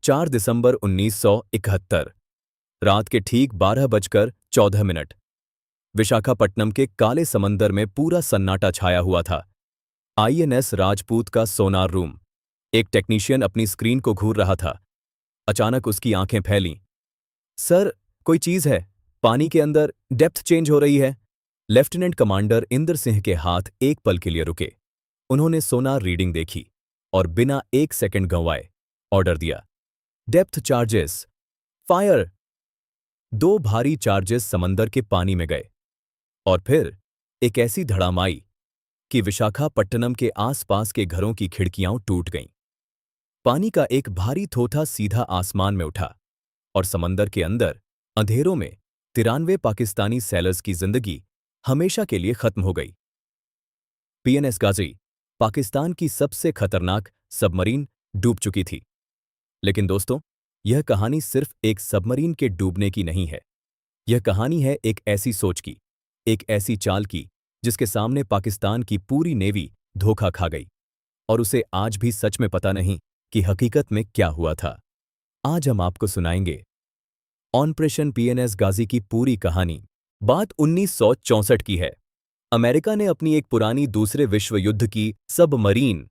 4 दिसंबर 1971 रात के ठीक 12:14 विशाखापट्टनम के काले समंदर में पूरा सन्नाटा छाया हुआ था। आईएनएस राजपूत का सोनार रूम। एक टेक्नीशियन अपनी स्क्रीन को घूर रहा था। अचानक उसकी आंखें फैलीं। सर, कोई चीज है, पानी के अंदर डेप्थ चेंज हो रही है। लेफ्टिनेंट कमांडर इंदर सिंह के हाथ एक पल के लिए रुके। उन्होंने सोनार रीडिंग देखी और बिना एक सेकंड गंवाए ऑर्डर दिया, डेप्थ चार्जेस, फायर। 2 भारी चार्जेस समंदर के पानी में गए और फिर एक ऐसी धड़ाम आई कि विशाखापट्टनम के आसपास के घरों की खिड़कियां टूट गईं। पानी का एक भारी थोथा सीधा आसमान में उठा और समंदर के अंदर अंधेरों में 93 पाकिस्तानी सैलर्स की जिंदगी हमेशा के लिए खत्म हो गई। पीएनएस गाजी, पाकिस्तान की सबसे खतरनाक सबमरीन, डूब चुकी थी। लेकिन दोस्तों, यह कहानी सिर्फ एक सबमरीन के डूबने की नहीं है। यह कहानी है एक ऐसी सोच की, एक ऐसी चाल की जिसके सामने पाकिस्तान की पूरी नेवी धोखा खा गई और उसे आज भी सच में पता नहीं कि हकीकत में क्या हुआ था। आज हम आपको सुनाएंगे ऑपरेशन पीएनएस गाजी की पूरी कहानी। बात 1964 की है। अमेरिका ने अपनी एक पुरानी दूसरे विश्व युद्ध की सबमरीन,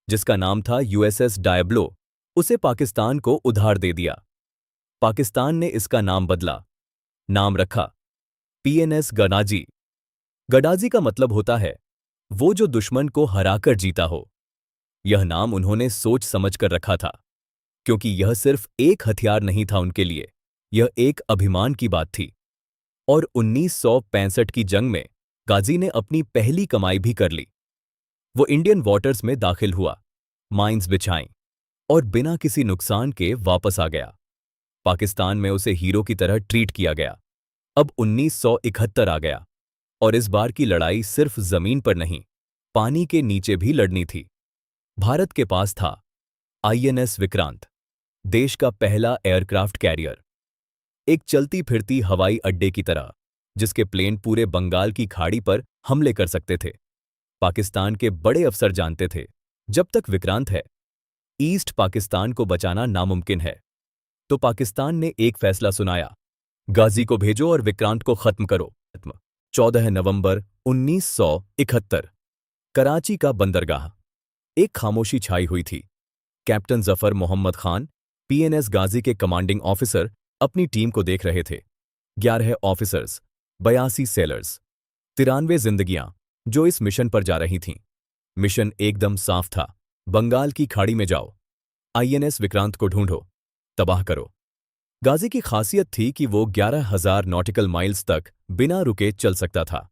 जिसका नाम था यूएसएस डायब्लो, उसे पाकिस्तान को उधार दे दिया। पाकिस्तान ने इसका नाम बदला, नाम रखा पीएनएस गडाजी। गडाजी का मतलब होता है वो जो दुश्मन को हराकर जीता हो। यह नाम उन्होंने सोच समझ कर रखा था, क्योंकि यह सिर्फ एक हथियार नहीं था उनके लिए, यह एक अभिमान की बात थी। और 1965 की जंग में गाजी ने अपनी पहली कमाई भी कर ली। वो इंडियन वाटर्स में दाखिल हुआ, माइंस बिछाईं और बिना किसी नुकसान के वापस आ गया। पाकिस्तान में उसे हीरो की तरह ट्रीट किया गया। अब 1971 आ गया और इस बार की लड़ाई सिर्फ जमीन पर नहीं, पानी के नीचे भी लड़नी थी। भारत के पास था आईएनएस विक्रांत, देश का पहला एयरक्राफ्ट कैरियर, एक चलती फिरती हवाई अड्डे की तरह, जिसके प्लेन पूरे बंगाल की खाड़ी पर हमले कर सकते थे। पाकिस्तान के बड़े अफसर जानते थे, जब तक विक्रांत है, ईस्ट पाकिस्तान को बचाना नामुमकिन है। तो पाकिस्तान ने एक फैसला सुनाया, गाजी को भेजो और विक्रांत को खत्म करो। 14 नवंबर 1971 कराची का बंदरगाह। एक खामोशी छाई हुई थी। कैप्टन जफर मोहम्मद खान, पीएनएस गाजी के कमांडिंग ऑफिसर, अपनी टीम को देख रहे थे। 11 ऑफिसर्स, 82 सेलर्स, 93 जिंदगियां जो इस मिशन पर जा रही थीं। मिशन एकदम साफ था, बंगाल की खाड़ी में जाओ, आईएनएस विक्रांत को ढूंढो, तबाह करो। गाजी की खासियत थी कि वो 11,000 नॉटिकल माइल्स तक बिना रुके चल सकता था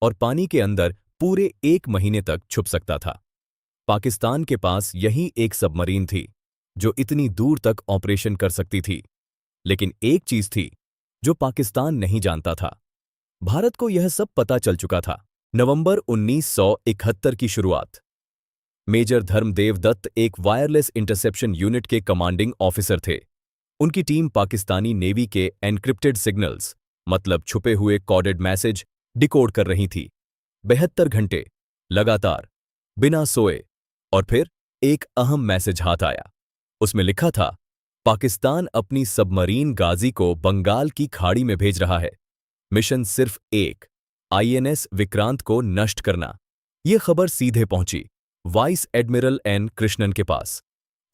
और पानी के अंदर पूरे 1 महीने तक छुप सकता था। पाकिस्तान के पास यही एक सबमरीन थी जो इतनी दूर तक ऑपरेशन कर सकती थी। लेकिन एक चीज थी जो पाकिस्तान नहीं जानता था। भारत को यह सब पता चल चुका था। नवंबर 1971 की शुरुआत। मेजर धर्मदेव दत्त एक वायरलेस इंटरसेप्शन यूनिट के कमांडिंग ऑफिसर थे। उनकी टीम पाकिस्तानी नेवी के एन्क्रिप्टेड सिग्नल्स, मतलब छुपे हुए कोडेड मैसेज, डिकोड कर रही थी। 72 घंटे लगातार, बिना सोए। और फिर एक अहम मैसेज हाथ आया। उसमें लिखा था, पाकिस्तान अपनी सबमरीन गाजी को बंगाल की खाड़ी में भेज रहा है। मिशन सिर्फ एक, आईएनएस विक्रांत को नष्ट करना। यह खबर सीधे पहुंची वाइस एडमिरल एन कृष्णन के पास।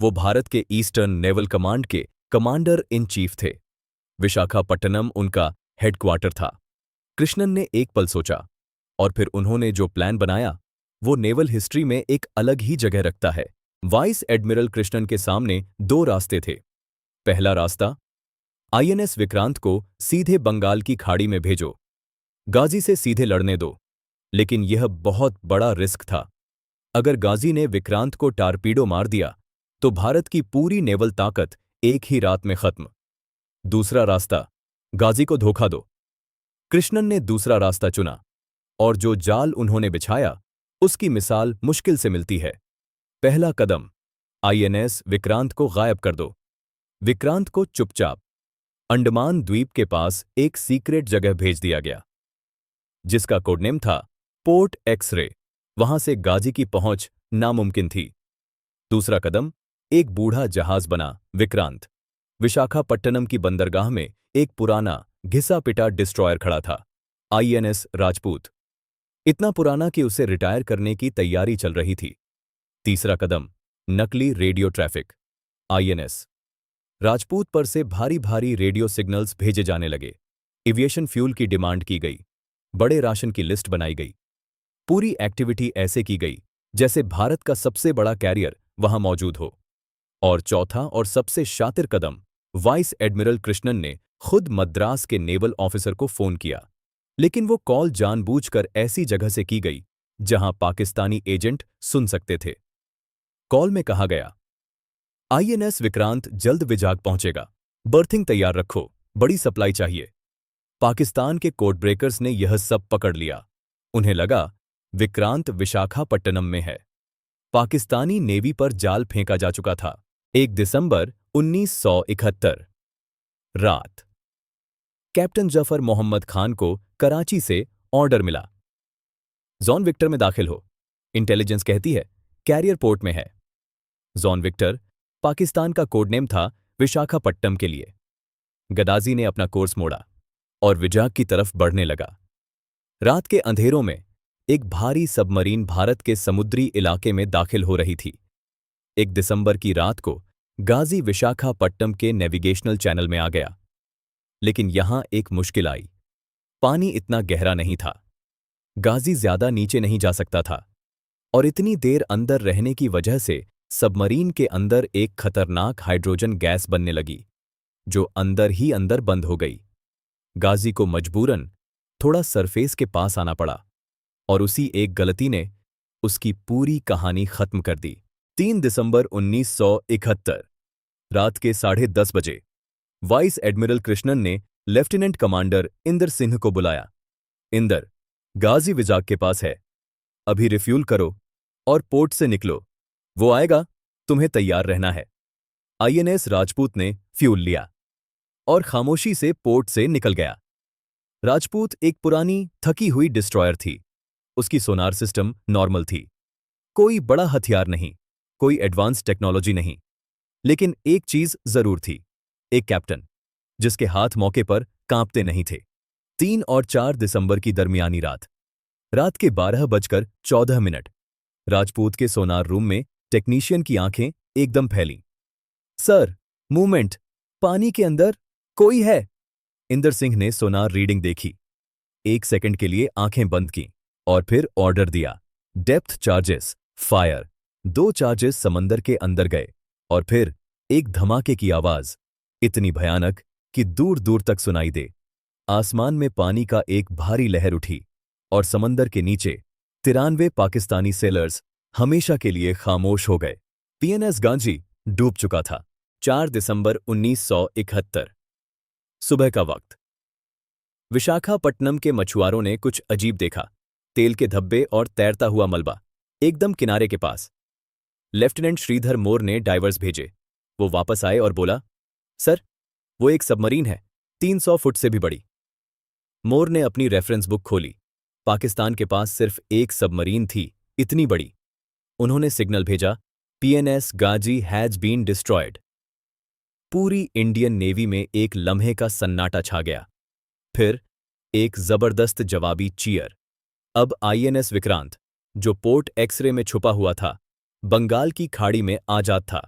वो भारत के ईस्टर्न नेवल कमांड के कमांडर इन चीफ थे। विशाखापट्टनम उनका हेडक्वार्टर था। कृष्णन ने एक पल सोचा और फिर उन्होंने जो प्लान बनाया वो नेवल हिस्ट्री में एक अलग ही जगह रखता है। वाइस एडमिरल कृष्णन के सामने 2 रास्ते थे। पहला रास्ता, आईएनएस विक्रांत को सीधे बंगाल की खाड़ी में भेजो, गाजी से सीधे लड़ने दो। लेकिन यह बहुत बड़ा रिस्क था। अगर गाजी ने विक्रांत को टारपीडो मार दिया तो भारत की पूरी नेवल ताकत एक ही रात में खत्म। दूसरा रास्ता, गाजी को धोखा दो। कृष्णन ने दूसरा रास्ता चुना और जो जाल उन्होंने बिछाया उसकी मिसाल मुश्किल से मिलती है। पहला कदम, आईएनएस विक्रांत को गायब कर दो। विक्रांत को चुपचाप अंडमान द्वीप के पास एक सीक्रेट जगह भेज दिया गया, जिसका कोडनेम था पोर्ट एक्स-रे। वहां से गाजी की पहुंच नामुमकिन थी। दूसरा कदम, एक बूढ़ा जहाज बना विक्रांत। विशाखापट्टनम की बंदरगाह में एक पुराना घिसा पिटा डिस्ट्रॉयर खड़ा था, आईएनएस राजपूत। इतना पुराना कि उसे रिटायर करने की तैयारी चल रही थी। तीसरा कदम, नकली रेडियो ट्रैफिक। आईएनएस राजपूत पर से भारी भारी रेडियो सिग्नल्स भेजे जाने लगे। एविएशन फ्यूल की डिमांड की गई। बड़े राशन की लिस्ट बनाई गई। पूरी एक्टिविटी ऐसे की गई जैसे भारत का सबसे बड़ा कैरियर वहां मौजूद हो। और चौथा और सबसे शातिर कदम, वाइस एडमिरल कृष्णन ने खुद मद्रास के नेवल ऑफिसर को फोन किया। लेकिन वो कॉल जानबूझकर ऐसी जगह से की गई जहां पाकिस्तानी एजेंट सुन सकते थे। कॉल में कहा गया, आईएनएस विक्रांत जल्द विजाग पहुंचेगा, बर्थिंग तैयार रखो, बड़ी सप्लाई चाहिए। पाकिस्तान के कोड ब्रेकर्स ने यह सब पकड़ लिया। उन्हें लगा विक्रांत विशाखापट्टनम में है। पाकिस्तानी नेवी पर जाल फेंका जा चुका था। 1 दिसंबर 1971 रात, कैप्टन जफर मोहम्मद खान को कराची से ऑर्डर मिला, जॉन विक्टर में दाखिल हो। इंटेलिजेंस कहती है कैरियर पोर्ट में है। जॉन विक्टर पाकिस्तान का कोडनेम था विशाखापट्टनम के लिए। गदाजी ने अपना कोर्स मोड़ा और विजाग की तरफ बढ़ने लगा। रात के अंधेरों में एक भारी सबमरीन भारत के समुद्री इलाके में दाखिल हो रही थी। 1 दिसंबर की रात को गाजी विशाखापट्टनम के नेविगेशनल चैनल में आ गया। लेकिन यहां एक मुश्किल आई। पानी इतना गहरा नहीं था। गाजी ज्यादा नीचे नहीं जा सकता था और इतनी देर अंदर रहने की वजह से सबमरीन के अंदर एक खतरनाक हाइड्रोजन गैस बनने लगी, जो अंदर ही अंदर बंद हो गई। गाजी को मजबूरन थोड़ा सरफेस के पास आना पड़ा और उसी एक गलती ने उसकी पूरी कहानी खत्म कर दी। 3 दिसंबर 1971 रात के 10:30 बजे वाइस एडमिरल कृष्णन ने लेफ्टिनेंट कमांडर इंदर सिंह को बुलाया। इंदर, गाजी विजाग के पास है, अभी रिफ्यूल करो और पोर्ट से निकलो, वो आएगा, तुम्हें तैयार रहना है। आईएनएस राजपूत ने फ्यूल लिया और खामोशी से पोर्ट से निकल गया। राजपूत एक पुरानी थकी हुई डिस्ट्रॉयर थी। उसकी सोनार सिस्टम नॉर्मल थी। कोई बड़ा हथियार नहीं, कोई एडवांस टेक्नोलॉजी नहीं। लेकिन एक चीज जरूर थी, एक कैप्टन जिसके हाथ मौके पर कांपते नहीं थे। 3 और 4 दिसंबर की दरमियानी रात के 12:14 राजपूत के सोनार रूम में टेक्नीशियन की आंखें एकदम फैलीं। सर, मूवमेंट, पानी के अंदर कोई है। इंदर सिंह ने सोनार रीडिंग देखी, 1 सेकंड के लिए आंखें बंद की और फिर ऑर्डर दिया, डेप्थ चार्जेस, फायर। 2 चार्जेस समंदर के अंदर गए और फिर एक धमाके की आवाज, इतनी भयानक कि दूर दूर तक सुनाई दे। आसमान में पानी का एक भारी लहर उठी और समंदर के नीचे 93 पाकिस्तानी सेलर्स हमेशा के लिए खामोश हो गए। पीएनएस गांजी डूब चुका था। 4 दिसंबर 1971 सुबह का वक्त। विशाखापट्टनम के मछुआरों ने कुछ अजीब देखा। तेल के धब्बे और तैरता हुआ मलबा, एकदम किनारे के पास। लेफ्टिनेंट श्रीधर मोर ने डाइवर्स भेजे। वो वापस आए और बोला, सर, वो एक सबमरीन है, 300 फुट से भी बड़ी। मोर ने अपनी रेफरेंस बुक खोली। पाकिस्तान के पास सिर्फ एक सबमरीन थी, इतनी बड़ी। उन्होंने सिग्नल भेजा, PNS Ghazi has been destroyed. पूरी इंडियन नेवी में एक लम्हे का सन्नाटा छा गया। फिर एक जबरदस्त जवाबी चीयर। अब आईएनएस विक्रांत, जो पोर्ट एक्सरे में छुपा हुआ था, बंगाल की खाड़ी में आजाद था।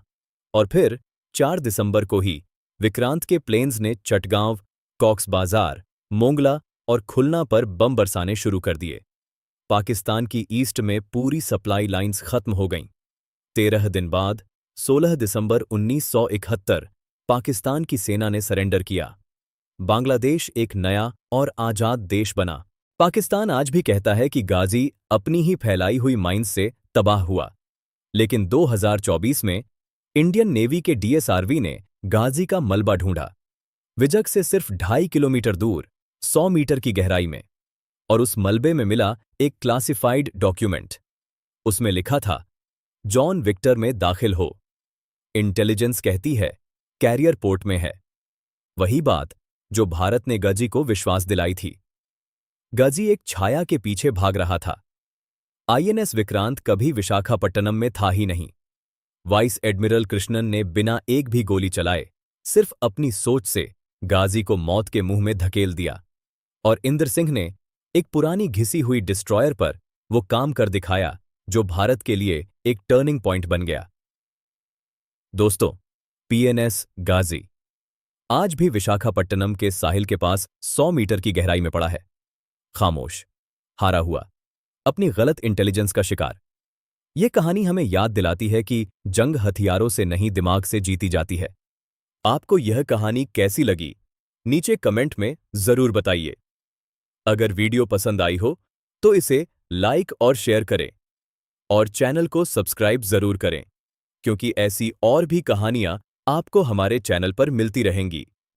और फिर 4 दिसंबर को ही विक्रांत के प्लेन्स ने चटगांव, कॉक्स बाजार, मोंगला और खुलना पर बम बरसाने शुरू कर दिए। पाकिस्तान की ईस्ट में पूरी सप्लाई लाइंस खत्म हो गईं। 13 दिन बाद 16 दिसंबर 1971 पाकिस्तान की सेना ने सरेंडर किया। बांग्लादेश एक नया और आजाद देश बना। पाकिस्तान आज भी कहता है कि गाजी अपनी ही फैलाई हुई माइंस से तबाह हुआ। लेकिन 2024 में इंडियन नेवी के डीएसआरवी ने गाजी का मलबा ढूंढा, विजग से सिर्फ 2.5 किलोमीटर दूर, 100 मीटर की गहराई में। और उस मलबे में मिला एक क्लासिफाइड डॉक्यूमेंट। उसमें लिखा था, जॉन विक्टर में दाखिल हो। इंटेलिजेंस कहती है कैरियर पोर्ट में है। वही बात जो भारत ने गाजी को विश्वास दिलाई थी। गाजी एक छाया के पीछे भाग रहा था। आईएनएस विक्रांत कभी विशाखापट्टनम में था ही नहीं। वाइस एडमिरल कृष्णन ने बिना एक भी गोली चलाए सिर्फ अपनी सोच से गाजी को मौत के मुंह में धकेल दिया और इंद्र सिंह ने एक पुरानी घिसी हुई डिस्ट्रॉयर पर वो काम कर दिखाया जो भारत के लिए एक टर्निंग पॉइंट बन गया। दोस्तों, पीएनएस गाजी आज भी विशाखापट्टनम के साहिल के पास 100 मीटर की गहराई में पड़ा है, खामोश, हारा हुआ, अपनी गलत इंटेलिजेंस का शिकार। यह कहानी हमें याद दिलाती है कि जंग हथियारों से नहीं दिमाग से जीती जाती है। आपको यह कहानी कैसी लगी? नीचे कमेंट में जरूर बताइए। अगर वीडियो पसंद आई हो तो इसे लाइक और शेयर करें और चैनल को सब्सक्राइब जरूर करें, क्योंकि ऐसी और भी कहानियां आपको हमारे चैनल पर मिलती रहेंगी।